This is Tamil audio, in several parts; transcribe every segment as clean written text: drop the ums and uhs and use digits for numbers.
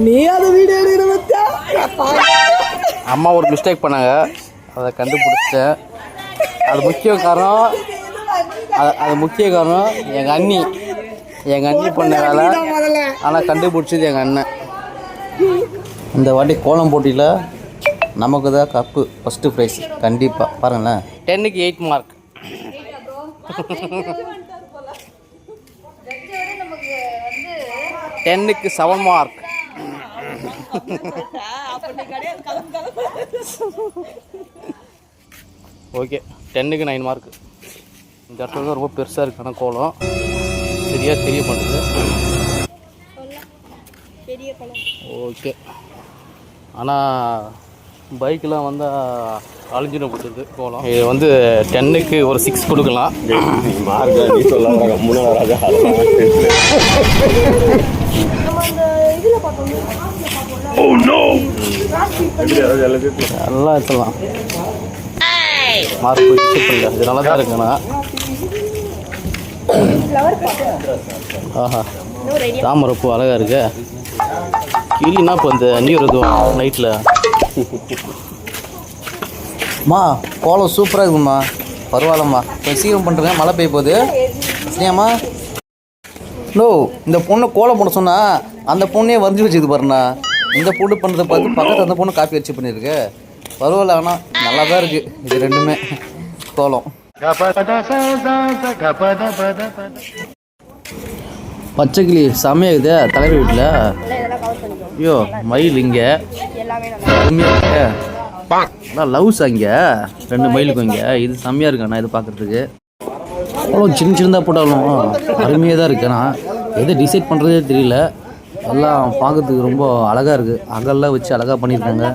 நீ அதை வீடியோ எடுக்கிற அம்மா ஒரு மிஸ்டேக் பண்ணாங்க, அதை கண்டுபிடிச்சேன். அது முக்கிய காரணம் எங்கள் அண்ணி பண்ண வேலை. ஆனால் கண்டுபிடிச்சது எங்கள் அண்ணன். இந்த வாட்டி கோலம் போட்டியில் நமக்கு தான் கப்பு ஃபஸ்ட்டு ப்ரைஸ் கண்டிப்பாக. பாருங்களேன், 10க்கு 8 மார்க். 10க்கு 7 மார்க். ஓகே, 10க்கு 9 மார்க். இந்த இடத்துல ரொம்ப பெருசாக இருக்கான கோலம் சரியாக தெரிய மாட்டேங்குது. ஓகே, ஆனால் பைக்கெலாம் வந்தால் அழிஞ்சிடும் போட்டுருக்கு கோலம். இது வந்து 10க்கு ஒரு 6 கொடுக்கலாம். நல்லா எடுத்துலாம் மார்க் போயிட்டு இல்லை, இது நல்லா தான் இருக்குண்ணா. ஆஹா, தாமரைப்பூ அழகாக இருக்கு. கிளினா இப்போ இந்த நீர் இருக்கும் நைட்டில். அம்மா கோலம் சூப்பராக இருக்கும்மா. பரவாயில்லம்மா, கொஞ்சம் சீக்கிரம் பண்ணுறேங்க, மழை பெய்ய போகுது. சரியாம்மா? நோ, இந்த பொண்ணை கோலம் பண்ண சொன்னால் அந்த பொண்ணே வரைஞ்சி வச்சுக்குது பாருண்ணா. இந்த பொண்ணு பண்ணுறதை பார்த்து பக்கத்தில் அந்த பொண்ணு காப்பி அடிச்சு பண்ணியிருக்கு. பரவாயில்ல, ஆனால் நல்லா தான் இருக்குது இது ரெண்டுமே கோலம். பச்சைக்கிளி செம்மையாகுது தலைவர் வீட்டில். ஐயோ, மயில் இங்கே லவ்ஸ் அங்கே 2 மயிலுக்கும் இங்கே. இது செம்மையாக இருக்குண்ணா இது பார்க்குறதுக்கு. அவ்வளோ சின்னதாக போட்டாலும் அருமையாக தான் இருக்குது. ஆனால் எதை டிசைட் பண்ணுறதே தெரியல. எல்லாம் பார்க்குறதுக்கு ரொம்ப அழகாக இருக்குது. அகல்லாம் வச்சு அழகாக பண்ணியிருக்காங்க.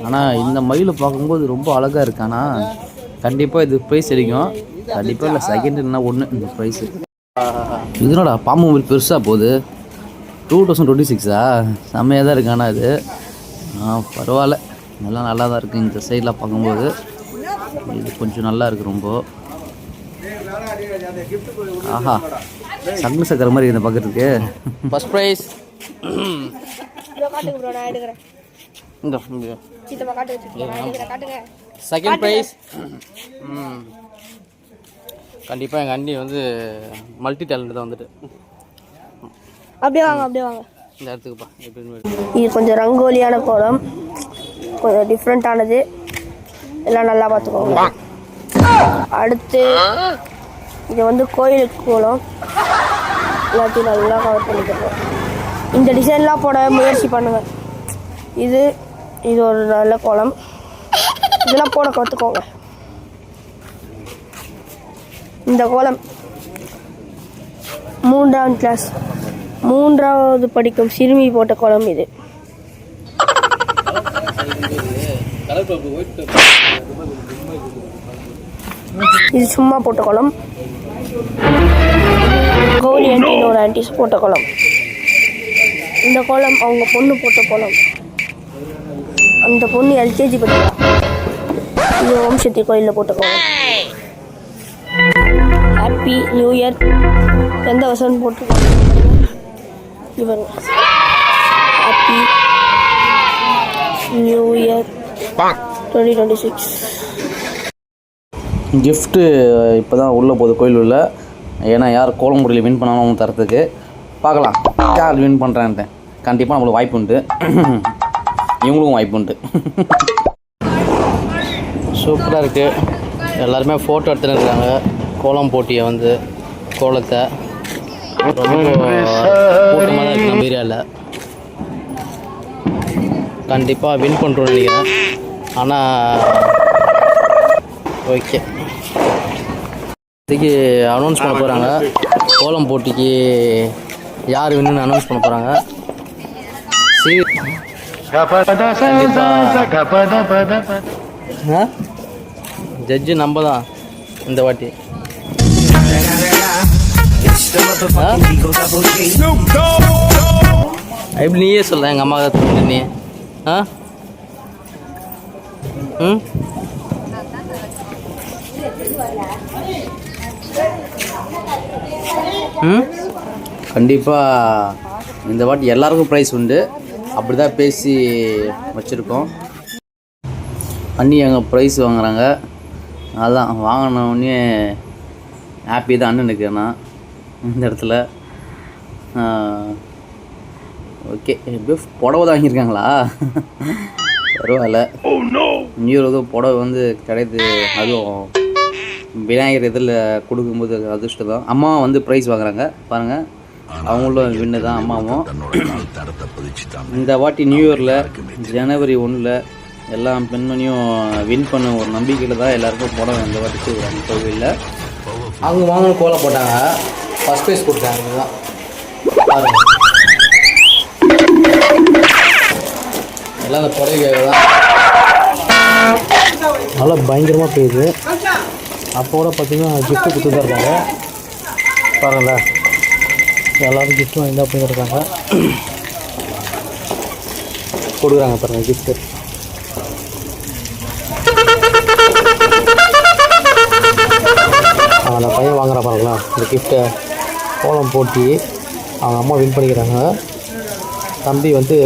ஆனால் இந்த மயிலை பார்க்கும்போது ரொம்ப அழகாக இருக்குது. ஆனால் கண்டிப்பாக இது ப்ரைஸ் அடிக்கும். கண்டிப்பாக இல்லை, செகண்ட் இல்லைனா 1 இந்த ப்ரைஸு. இதனோட பாம்பு மொபைல் பெருசாக போகுது. 2026 செம்மையாக தான் இருக்கு. ஆனால் இது பரவாயில்ல, நல்லா தான் இருக்குது. இந்த சைடில் பார்க்கும்போது இது கொஞ்சம் நல்லா இருக்குது ரொம்ப. ஆஹா, சங்கு சக்கர மாதிரி இந்த பார்க்குறதுக்கு. First prize second prize. கண்டிப்பாக எங்கள் அண்ணி வந்து மல்டி டேலண்ட் தான் வந்துட்டு. அப்படியே வாங்க இந்த இடத்துக்குப்பா. இது கொஞ்சம் ரங்கோலியான கோலம், கொஞ்சம் டிஃப்ரெண்ட்டானது. எல்லாம் நல்லா பார்த்துக்கோங்க. அடுத்து இது வந்து கோயிலுக்கு கோலம். எல்லாத்தையும் நல்லா கவர் பண்ணிக்கிறோம். இந்த டிசைன்லாம் போட முயற்சி பண்ணுங்கள். இது ஒரு நல்ல கோலம். இதெல்லாம் போட கற்றுக்கோங்க. இந்த கோலம் 3ஆம் கிளாஸ் 3வது படிக்கும் சிறுமி போட்ட கோலம் இது. இது சும்மா போட்ட கோலம். கௌரி ஆண்டின்னு ஒரு ஆண்டிஸ் போட்ட கோலம். இந்த கோலம் அவங்க பொண்ணு போட்ட கோலம். அந்த பொண்ணு எல்கேஜி படிக்கிறா. இது ஓம் சக்தி கோயிலில் போட்ட கோலம். ஹாப்பி நியூ இயர் எந்த வருஷம் போட்டிருக்காங்க இவர். Happy new year 2026. கிஃப்ட்டு இப்போ தான் உள்ளே போகுது கோயில் உள்ள. ஏன்னா யார் கோலம் போட்டியில் வின் பண்ணாலும் அவங்க தரத்துக்கு பார்க்கலாம் யார் வின் பண்ணுறான்ட்டு. கண்டிப்பாக நம்மளுக்கு வாய்ப்பு உண்டு, இவங்களுக்கும் வாய்ப்பு உண்டு. சூப்பராக இருக்குது. எல்லாருமே ஃபோட்டோ எடுத்துகிட்டு இருக்காங்க கோலம் போட்டியை வந்து. கோலத்தை ரொம்ப கூட்டமாக தான் இருக்குது நம்ம ஏரியாவில். கண்டிப்பாக வின் பண்ணுறோன்னு நினைக்கிறேன். ஆனால் ஓகே, இதுக்கு அனௌன்ஸ் பண்ண போகிறாங்க. கோலம் போட்டிக்கு யார் வின்னு அனௌன்ஸ் பண்ண போகிறாங்க. ஜட்ஜு நம்ம தான் இந்த வாட்டி. எப்படி நீயே சொல்ல எங்கள் அம்மா கற்று நீ. கண்டிப்பாக இந்த வாட்டி எல்லாருக்கும் ப்ரைஸ் உண்டு. அப்படி தான் பேசி வச்சுருக்கோம். அண்ணி அங்கே ப்ரைஸ் வாங்குறாங்க. அதான் வாங்கினோடனே ஹாப்பி தான் அண்ணனுக்கு. நான் இந்த இடத்துல ஓகே எப்படியோ புடவை தான் வாங்கியிருக்காங்களா? பரவாயில்ல. நியூ இயர் எதுவும் புடவை வந்து கிடையாது. அதுவும் விநாயகர் இதில் கொடுக்கும்போது அதிர்ஷ்டம் தான். அம்மா வந்து ப்ரைஸ் வாங்குறாங்க பாருங்கள். அவங்களும் வின்னு தான் அம்மாவும். இந்த வாட்டி நியூ இயரில் ஜனவரி 1 எல்லா பெண்மணியும் வின் பண்ண ஒரு நம்பிக்கையில் தான் எல்லாருக்கும் புடவை இந்த வாட்டி செய்வாங்க கோவிலில். அவங்க வாங்கின கோலம் போட்டாங்க. ஃபஸ்ட் ப்ரைஸ் கொடுத்தாங்க. இதுதான் பாருங்கள். எல்லாம் அந்த புடவைக்காக தான். நல்லா பயங்கரமாக பெய்யுது. அப்போட பார்த்தீங்கன்னா கிஃப்ட்டு கொடுத்து தான் இருக்காங்க. பாருங்களேன், எல்லோரும் கிஃப்ட்டும் வாங்கி தான் போயிருக்காங்க. கொடுக்குறாங்க பாருங்கள் கிஃப்ட்டு. அந்த பையன் வாங்குற பாருங்களா இந்த கிஃப்ட்டை. கோலம் போட்டி அவங்க அம்மா வின் பண்ணிக்கிறாங்க. தம்பி வந்து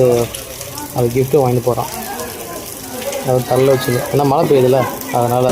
அது கிஃப்ட்டு வாங்கிட்டு போகிறான். அது தள்ள வச்சுது. ஏன்னா மழை பெய்யுதுல்ல அதனால்.